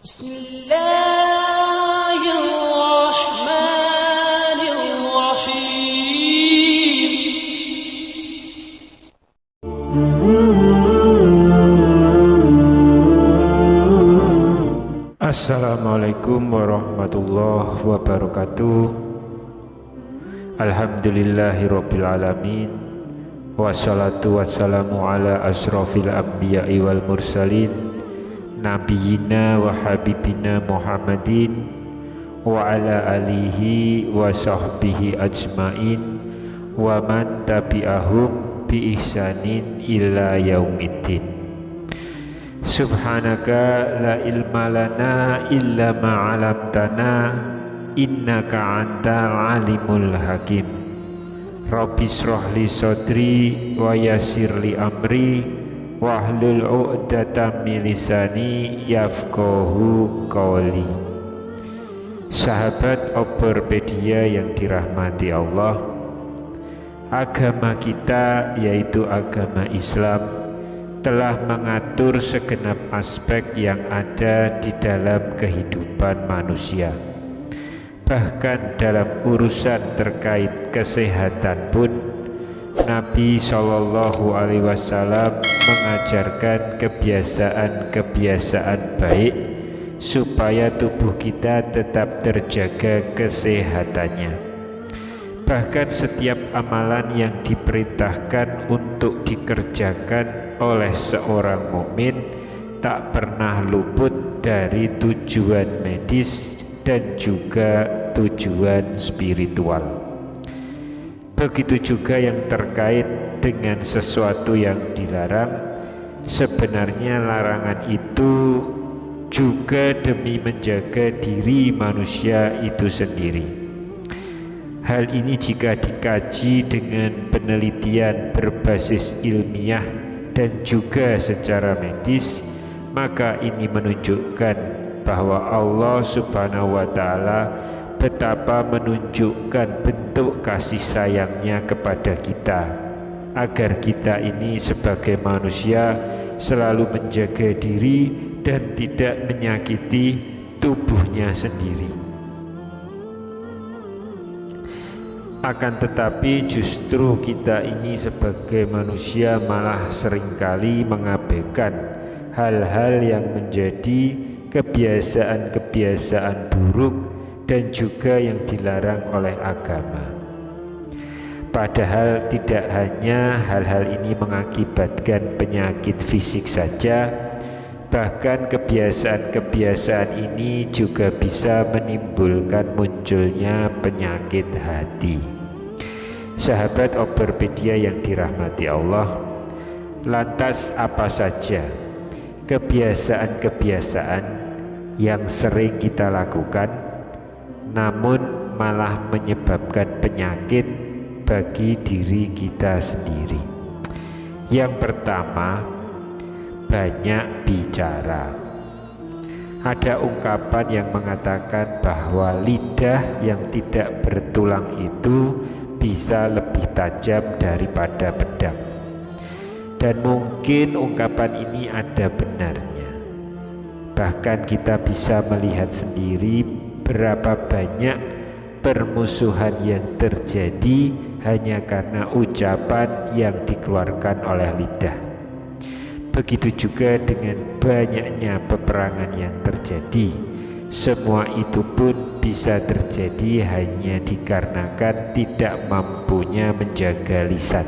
Bismillahirrahmanirrahim. Assalamualaikum warahmatullahi wabarakatuh. Alhamdulillahirabbil alamin. Wassalatu wassalamu ala asrofil anbiya'i wal mursalin nabiyina wa habibina Muhammadin wa ala alihi wa sahbihi ajmain wa man tabi'ahum bi ihsanin illa yaumiddin. Subhanaka la ilma lana illa ma 'allamtana innaka antal alimul hakim. Rabbi shrah li sadri wa yassir li amri wahlul 'uqdatam min lisani yafqahu qawli. Sahabat Oberpedia yang dirahmati Allah, agama kita yaitu agama Islam telah mengatur segenap aspek yang ada di dalam kehidupan manusia. Bahkan dalam urusan terkait kesehatan pun Nabi Shallallahu Alaihi Wasallam mengajarkan kebiasaan-kebiasaan baik supaya tubuh kita tetap terjaga kesehatannya. Bahkan setiap amalan yang diperintahkan untuk dikerjakan oleh seorang mukmin tak pernah luput dari tujuan medis dan juga tujuan spiritual. Begitu juga yang terkait dengan sesuatu yang dilarang. Sebenarnya larangan itu juga demi menjaga diri manusia itu sendiri. Hal ini jika dikaji dengan penelitian berbasis ilmiah dan juga secara medis, maka ini menunjukkan bahwa Allah Subhanahu wa Ta'ala betapa menunjukkan bentuk kasih sayangnya kepada kita, agar kita ini sebagai manusia selalu menjaga diri dan tidak menyakiti tubuhnya sendiri. Akan tetapi justru kita ini sebagai manusia malah seringkali mengabaikan hal-hal yang menjadi kebiasaan-kebiasaan buruk dan juga yang dilarang oleh agama. Padahal tidak hanya hal-hal ini mengakibatkan penyakit fisik saja, bahkan kebiasaan-kebiasaan ini juga bisa menimbulkan munculnya penyakit hati. Sahabat Oberpedia yang dirahmati Allah, lantas apa saja kebiasaan-kebiasaan yang sering kita lakukan namun malah menyebabkan penyakit bagi diri kita sendiri? Yang pertama, banyak bicara. Ada ungkapan yang mengatakan bahwa lidah yang tidak bertulang itu bisa lebih tajam daripada pedang. Dan mungkin ungkapan ini ada benarnya. Bahkan kita bisa melihat sendiri berapa banyak permusuhan yang terjadi hanya karena ucapan yang dikeluarkan oleh lidah. Begitu juga dengan banyaknya peperangan yang terjadi. Semua itu pun bisa terjadi hanya dikarenakan tidak mampunya menjaga lisan.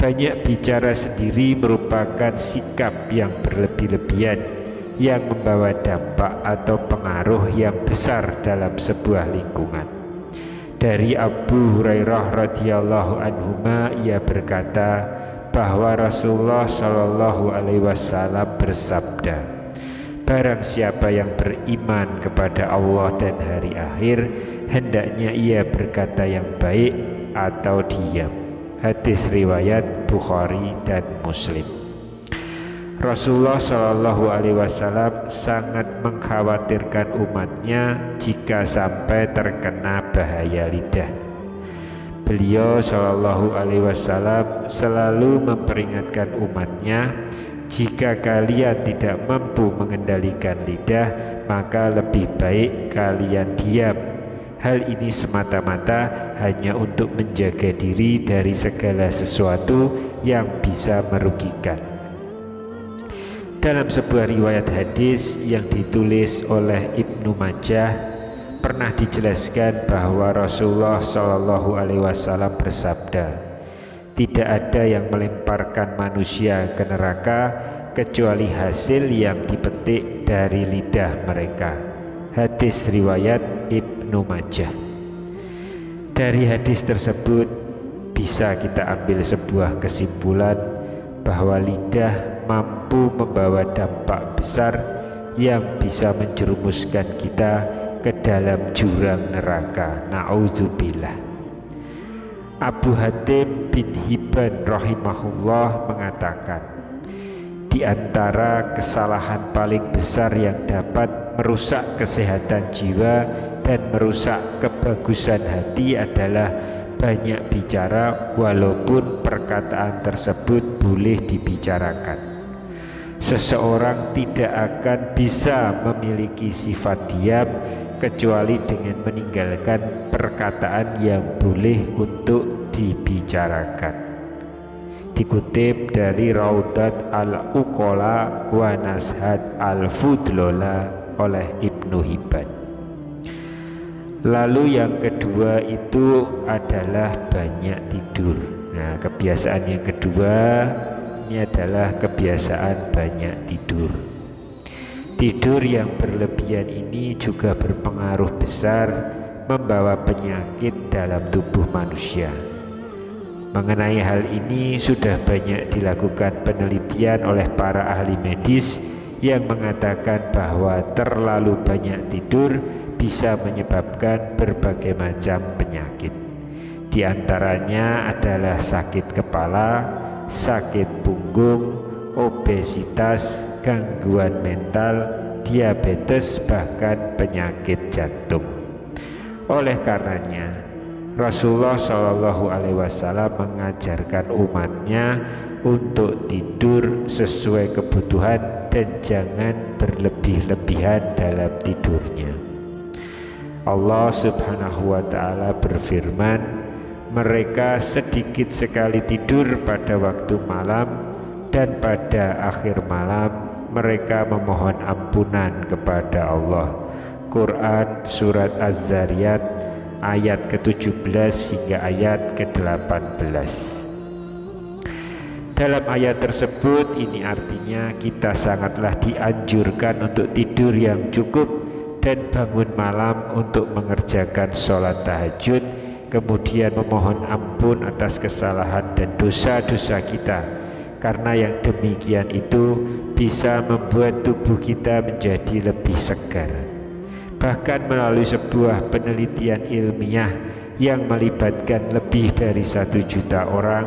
Banyak bicara sendiri merupakan sikap yang berlebih-lebihan yang membawa dampak atau pengaruh yang besar dalam sebuah lingkungan. Dari Abu Hurairah radhiyallahu anhu, ia berkata bahwa Rasulullah Shallallahu Alaihi Wasallam bersabda, barang siapa yang beriman kepada Allah dan hari akhir, hendaknya ia berkata yang baik atau diam. Hadis riwayat Bukhari dan Muslim. Rasulullah Shallallahu Alaihi Wasallam sangat mengkhawatirkan umatnya jika sampai terkena bahaya lidah. Beliau Shallallahu Alaihi Wasallam selalu memperingatkan umatnya Jika kalian tidak mampu mengendalikan lidah, maka lebih baik kalian diam. Hal ini semata-mata hanya untuk menjaga diri dari segala sesuatu yang bisa merugikan. Dalam sebuah riwayat hadis yang ditulis oleh Ibnu Majah, pernah dijelaskan bahwa Rasulullah SAW bersabda, "Tidak ada yang melemparkan manusia ke neraka kecuali hasil yang dipetik dari lidah mereka." Hadis riwayat Ibnu Majah. Dari hadis tersebut bisa kita ambil sebuah kesimpulan bahwa lidah mampu membawa dampak besar yang bisa menjerumuskan kita ke dalam jurang neraka. Na'udzubillah. Abu Hatim bin Hibban rahimahullah mengatakan, di antara kesalahan paling besar yang dapat merusak kesehatan jiwa dan merusak kebagusan hati adalah banyak bicara walaupun perkataan tersebut boleh dibicarakan. Seseorang tidak akan bisa memiliki sifat diam kecuali dengan meninggalkan perkataan yang boleh untuk dibicarakan. Dikutip dari Raudat al-Uqala wa Nashat al-Fudlola oleh Ibnu Hibban. Lalu yang kedua itu adalah banyak tidur. Nah, kebiasaan yang kedua ini adalah kebiasaan banyak tidur. Tidur yang berlebihan ini juga berpengaruh besar membawa penyakit dalam tubuh manusia. Mengenai hal ini sudah banyak dilakukan penelitian oleh para ahli medis yang mengatakan bahwa terlalu banyak tidur bisa menyebabkan berbagai macam penyakit. Di antaranya adalah sakit kepala, sakit punggung, obesitas, gangguan mental, diabetes, bahkan penyakit jantung. Oleh karenanya, Rasulullah SAW mengajarkan umatnya untuk tidur sesuai kebutuhan dan jangan berlebih-lebihan dalam tidurnya. Allah Subhanahu wa Ta'ala berfirman, mereka sedikit sekali tidur pada waktu malam, dan pada akhir malam mereka memohon ampunan kepada Allah. Quran Surat Az-Zariyat ayat ke-17 hingga ayat ke-18. Dalam ayat tersebut ini artinya kita sangatlah dianjurkan untuk tidur yang cukup dan bangun malam untuk mengerjakan sholat tahajud, kemudian memohon ampun atas kesalahan dan dosa-dosa kita, karena yang demikian itu bisa membuat tubuh kita menjadi lebih segar. Bahkan melalui sebuah penelitian ilmiah yang melibatkan lebih dari 1 juta orang,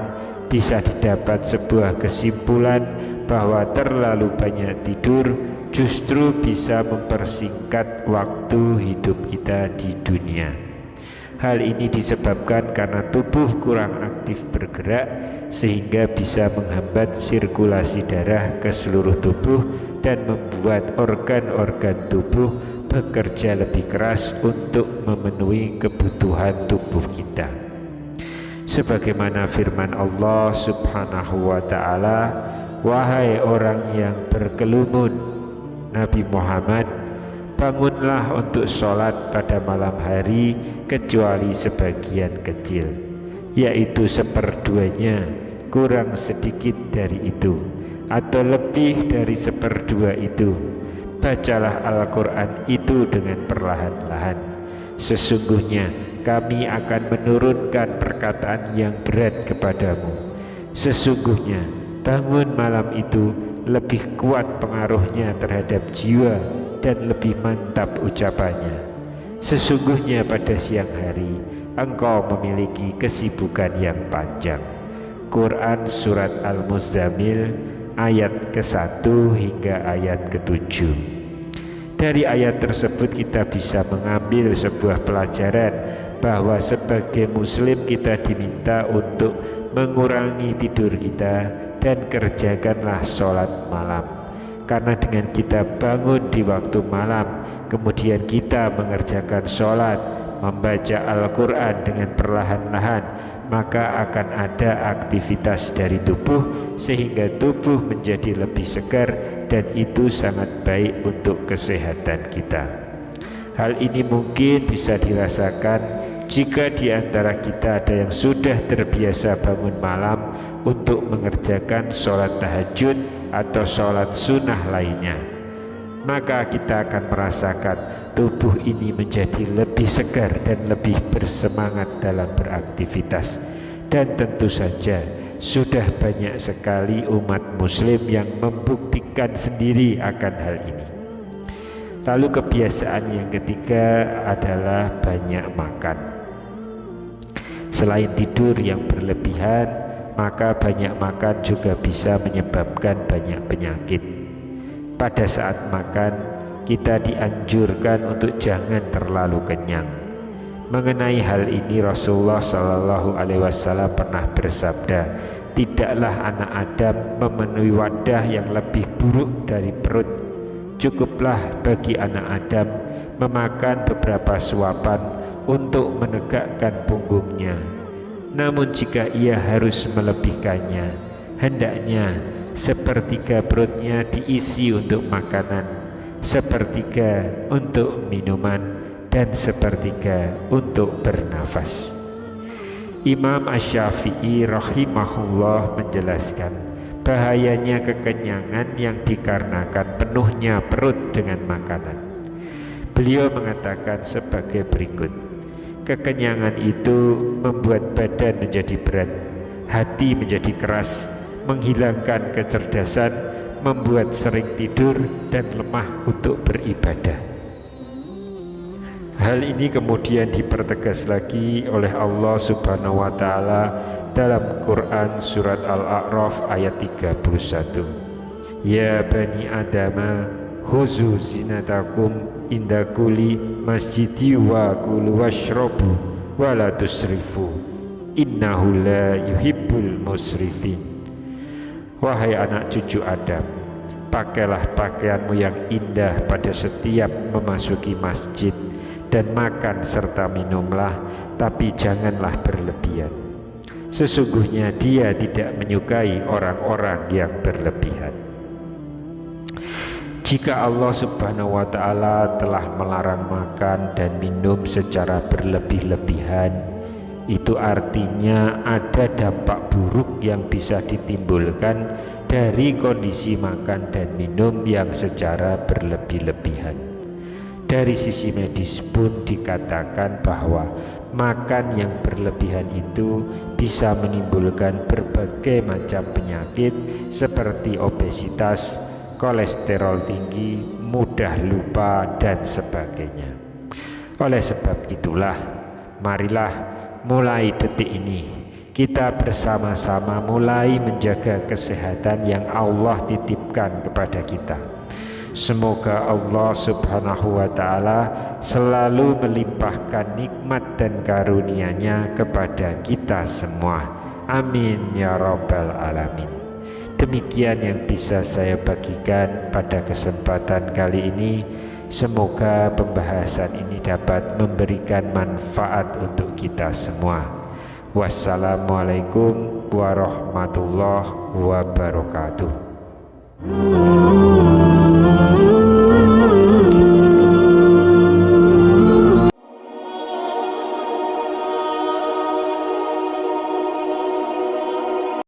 bisa didapat sebuah kesimpulan bahwa terlalu banyak tidur justru bisa mempersingkat waktu hidup kita di dunia. Hal ini disebabkan karena tubuh kurang aktif bergerak, sehingga bisa menghambat sirkulasi darah ke seluruh tubuh dan membuat organ-organ tubuh bekerja lebih keras untuk memenuhi kebutuhan tubuh kita. Sebagaimana firman Allah Subhanahu wa Ta'ala, wahai orang yang berkelumun, Nabi Muhammad, bangunlah untuk sholat pada malam hari kecuali sebagian kecil, yaitu seperduanya, kurang sedikit dari itu, atau lebih dari seperdua itu. Bacalah Al-Quran itu dengan perlahan-lahan. Sesungguhnya kami akan menurunkan perkataan yang berat kepadamu. Sesungguhnya bangun malam itu lebih kuat pengaruhnya terhadap jiwa dan lebih mantap ucapannya. Sesungguhnya pada siang hari engkau memiliki kesibukan yang panjang. Quran Surat Al-Muzammil ayat ke-1 hingga ayat ke-7. Dari ayat tersebut kita bisa mengambil sebuah pelajaran bahwa sebagai muslim kita diminta untuk mengurangi tidur kita dan kerjakanlah sholat malam. Karena dengan kita bangun di waktu malam, kemudian kita mengerjakan sholat, membaca Al-Quran dengan perlahan-lahan, maka akan ada aktivitas dari tubuh sehingga tubuh menjadi lebih segar, dan itu sangat baik untuk kesehatan kita. Hal ini mungkin bisa dirasakan jika di antara kita ada yang sudah terbiasa bangun malam untuk mengerjakan sholat tahajud atau sholat sunnah lainnya, maka kita akan merasakan tubuh ini menjadi lebih segar dan lebih bersemangat dalam beraktivitas. Dan tentu saja sudah banyak sekali umat muslim yang membuktikan sendiri akan hal ini. Lalu kebiasaan yang ketiga adalah banyak makan. Selain tidur yang berlebihan, maka banyak makan juga bisa menyebabkan banyak penyakit. Pada saat makan, kita dianjurkan untuk jangan terlalu kenyang. Mengenai hal ini Rasulullah SAW pernah bersabda, tidaklah anak Adam memenuhi wadah yang lebih buruk dari perut. Cukuplah bagi anak Adam memakan beberapa suapan untuk menegakkan punggungnya. Namun jika ia harus melebihkannya, hendaknya sepertiga perutnya diisi untuk makanan, sepertiga untuk minuman, dan sepertiga untuk bernafas. Imam Asy-Syafi'i rahimahullah menjelaskan bahayanya kekenyangan yang dikarenakan penuhnya perut dengan makanan. Beliau mengatakan sebagai berikut: kekenyangan itu membuat badan menjadi berat, hati menjadi keras, menghilangkan kecerdasan, membuat sering tidur dan lemah untuk beribadah. Hal ini kemudian dipertegas lagi oleh Allah Subhanahu wa taala dalam Quran surat Al-A'raf ayat 31. Ya bani Adama khuzu zinatakum inda kulli masjidi wa kulu washrabu wa la tusrifu innahu la yuhibbul musrifin. Wahai anak cucu Adam, pakailah pakaianmu yang indah pada setiap memasuki masjid, dan makan serta minumlah, tapi janganlah berlebihan. Sesungguhnya Dia tidak menyukai orang-orang yang berlebihan. Jika Allah Subhanahu wa taala telah melarang makan dan minum secara berlebih-lebihan, itu artinya ada dampak buruk yang bisa ditimbulkan dari kondisi makan dan minum yang secara berlebih-lebihan. Dari sisi medis pun dikatakan bahwa makan yang berlebihan itu bisa menimbulkan berbagai macam penyakit seperti obesitas, kolesterol tinggi, mudah lupa, dan sebagainya. Oleh sebab itulah, marilah mulai detik ini kita bersama-sama mulai menjaga kesehatan yang Allah titipkan kepada kita. Semoga Allah Subhanahu wa ta'ala selalu melimpahkan nikmat dan karunia-Nya kepada kita semua. Amin ya rabbal alamin. Demikian yang bisa saya bagikan pada kesempatan kali ini. Semoga pembahasan ini dapat memberikan manfaat untuk kita semua. Wassalamualaikum warahmatullahi wabarakatuh.